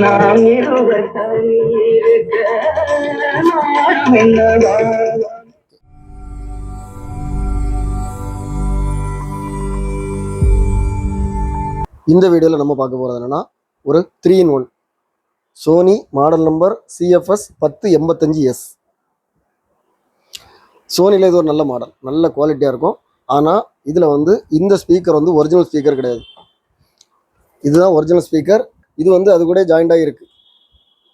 நாம் இருவர் இந்த வீடியோவில் நம்ம பார்க்க போகிறது என்னன்னா ஒரு 3-in-1 Sony model number CFS 1085S. சோனியில் இது ஒரு நல்ல மாடல், நல்ல குவாலிட்டியாக இருக்கும். ஆனால் இதில் வந்து இந்த ஸ்பீக்கர் வந்து ஒரிஜினல் ஸ்பீக்கர் கிடையாது. இதுதான் ஒரிஜினல் ஸ்பீக்கர். இது வந்து அது கூட ஜாயிண்ட் ஆகிருக்கு.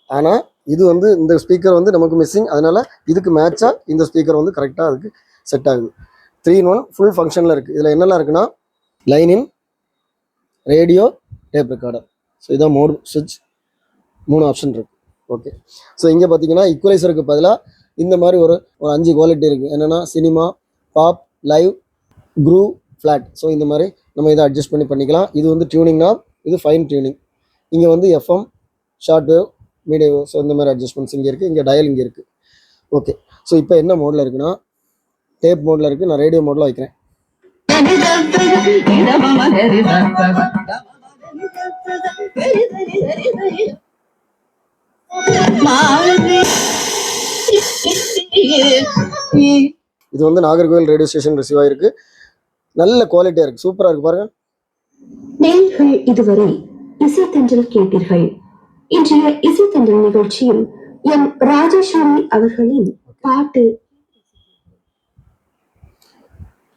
ஆனால் இது வந்து இந்த ஸ்பீக்கர் வந்து நமக்கு மிஸ்ஸிங். அதனால் இதுக்கு மேட்சாக இந்த ஸ்பீக்கர் வந்து கரெக்டாக அதுக்கு செட் ஆகுது. 3-in-1 ஃபுல் ஃபங்க்ஷனில் இருக்குது. இதில் என்னெல்லாம் இருக்குன்னா லைன் இன், ரேடியோ, டேப் ரெக்கார்டர். ஸோ இதான் மோட் சுவிட்ச், 3 ஆப்ஷன் இருக்குது. ஓகே, ஸோ இங்கே பார்த்தீங்கன்னா ஈக்குவலைசருக்கு பதிலாக இந்த மாதிரி ஒரு 5 குவாலிட்டி இருக்குது. என்னென்னா cinema, pop, live, groove, flat. So இந்த மாதிரி நம்ம இதை அட்ஜஸ்ட் பண்ணிக்கலாம். இது வந்து டியூனிங்னா இது ஃபைன் டியூனிங். இங்கே வந்து FM, short wave, medium wave. So இந்த மாதிரி அட்ஜஸ்ட்மெண்ட்ஸ் இங்கே இருக்குது. இங்கே டயல் இங்கே இருக்குது. ஓகே, ஸோ இப்போ என்ன மோடில் இருக்குன்னா டேப் மோடில் இருக்குது. நான் ரேடியோ மோடில் வைக்கிறேன். இது வந்து நாகர்கோவில் ரேடியோ ஸ்டேஷன் ரிசீவ் ஆயிருக்கு. நல்ல குவாலிட்டியா இருக்கு, சூப்பரா இருக்கு பாருங்க. நீங்கள் இதுவரை இசைத்தன்றல் கேட்டீர்கள். இன்றைய இசைத்தன்றல் நிகழ்ச்சியில் எம் ராஜேஸ்வரி அவர்களின் பாட்டு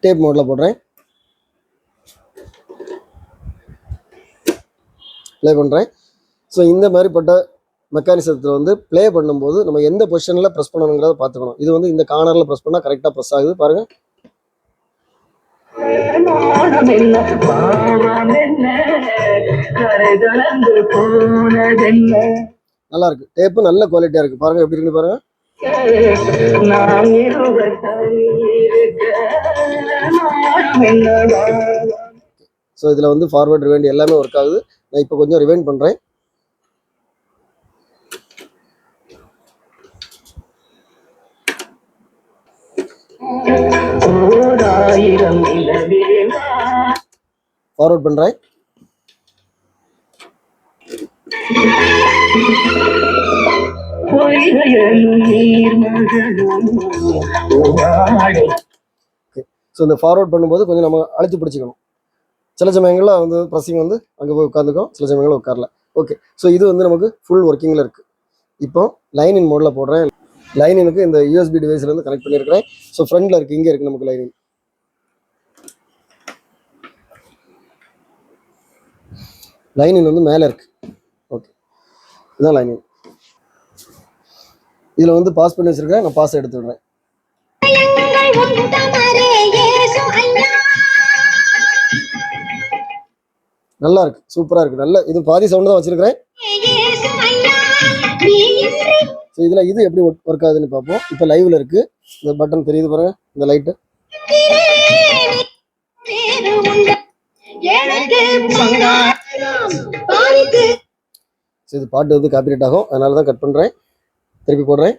டேப் மோட்ல போடுறேன், ப்ளே பண்ணுறேன். ஸோ இந்த மாதிரிப்பட்ட மெக்கானிசத்தில் வந்து ப்ளே பண்ணும்போது நம்ம எந்த பொசிஷனில் ப்ரெஸ் பண்ணணுங்கிறத பார்த்துக்கணும். இது வந்து இந்த கார்னரில் ப்ரெஸ் பண்ணால் கரெக்டாக ப்ரெஸ் ஆகுது பாருங்கள். நல்லா இருக்கு, டேப்பு நல்ல குவாலிட்டியாக இருக்குது பாருங்கள். எப்படி இருக்குன்னு பாருங்கள். ஸோ இதில் வந்து ஃபார்வர்ட் ரிவைண்ட் எல்லாமே ஒர்க் ஆகுது. நான் இப்போ கொஞ்சம் ரிவைண்ட் பண்ணுறேன். ஃபார்வர்ட் பண்ணுறேன். ஸோ இந்த ஃபார்வர்ட் பண்ணும்போது கொஞ்சம் நம்ம அழுத்தி பிடிச்சிக்கணும். சில சமயங்களில் வந்து ப்ரெஸ்ஸிங் வந்து அங்கே போய் உட்காந்துக்கும், சில சமயங்களில் உட்காரல. ஓகே, ஸோ இது வந்து நமக்கு ஃபுல் ஒர்க்கிங்கில் இருக்குது. இப்போ லைன் இன் மோடில் போடுறேன். லைன் இனுக்கு இந்த USB டிவைஸ்லேருந்து கனெக்ட் பண்ணியிருக்கிறேன். ஸோ ஃப்ரண்டில் இருக்குது, இங்கே இருக்குது நமக்கு லைன் இன். லைன் இன் வந்து மேலே இருக்குது. ஓகே, இதுதான் லைன் இன். இதில் வந்து பாஸ் பண்ணி வச்சுருக்கேன். நான் பாஸ் எடுத்து விடுறேன். நல்லா இருக்கு, சூப்பராக இருக்குது. நல்ல இது பாதி சவுண்டு தான் வச்சுருக்கிறேன். ஸோ இதில் இது எப்படி ஒர்க் ஆகுதுன்னு பார்ப்போம். இப்போ லைவில் இருக்குது. இந்த பட்டன் தெரியுது பாருங்கள், இந்த லைட்டு. ஸோ இது பாட்டு வந்து காப்பிரைட் ஆகும், அதனால தான் கட் பண்ணுறேன். திருப்பி போடுறேன்.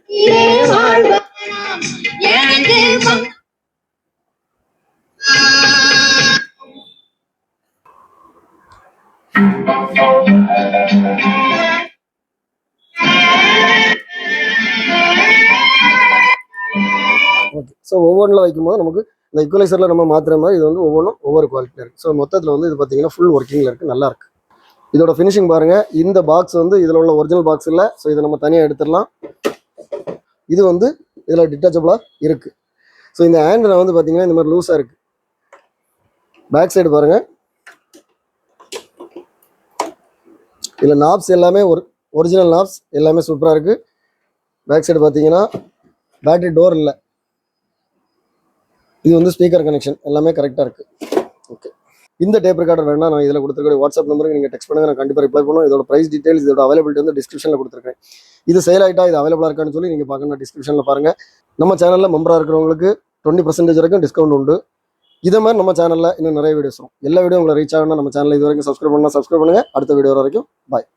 ஓகே, ஸோ ஒவ்வொன்றில் வைக்கும்போது நமக்கு இந்த ஈக்குவலைசரில் நம்ம மாற்றுற மாதிரி இது வந்து ஒவ்வொன்றும் ஒவ்வொரு குவாலிட்டியில் இருக்குது. ஸோ மொத்தத்தில் வந்து இது பார்த்தீங்கன்னா ஃபுல் ஒர்க்கிங்கில் இருக்குது, நல்லாயிருக்கு. இதோட ஃபினிஷிங் பாருங்கள். இந்த பாக்ஸ் வந்து இதில் உள்ள ஒரிஜினல் பாக்ஸ் இல்லை. ஸோ இதை நம்ம தனியாக எடுத்துடலாம். இது வந்து இதில் டிட்டாச்சபிளாக இருக்குது. ஸோ இந்த ஹேண்டில் வந்து பார்த்தீங்கன்னா இந்த மாதிரி லூஸாக இருக்குது. பேக் சைடு பாருங்கள், இதில் நாப்ஸ் எல்லாமே ஒரிஜினல் நாப்ஸ் எல்லாமே சூப்பராக இருக்குது. பேக் சைடு பார்த்தீங்கன்னா பேட்டரி டோர் இல்லை. இது வந்து ஸ்பீக்கர் கனெக்ஷன் எல்லாமே கரெக்டாக இருக்குது. ஓகே, இந்த டேப் ரெக்கார்டர் வேணா நான் இதில் கொடுத்துருக்க வாட்ஸ்அப் நம்பருக்கு நீங்கள் டெக்ஸ்ட் பண்ணுங்கள், நான் கண்டிப்பாக ரிப்ளை பண்ணுவோம். இதோட ப்ரைஸ் டீடைல்ஸ், இதோட அவைலபிலிட்டி வந்து டிஸ்கிரிப்ஷனில் கொடுத்துருக்கேன். இது சேல் ஆகிட்டா இது அவைலபிளாக இருக்கான்னு சொல்லி நீங்கள் பார்க்கணும், டிஸ்கிரிப்ஷனில் பாருங்கள். நம்ம சேனலில் மெம்பராக இருக்கிறவங்களுக்கு 20% வரைக்கும் டிஸ்கவுண்ட் உண்டு. இதே மாதிரி நம்ம சேனலில் இன்னும் நிறைய வீடியோஸ் வரும். எல்லா வீடியோ உங்களை ரீச் ஆகணும். நம்ம சேனலில் இது வரைக்கும் சப்ஸ்கிரைப் பண்ணுங்கள். அடுத்த வீடியோ வரைக்கும் பாய்.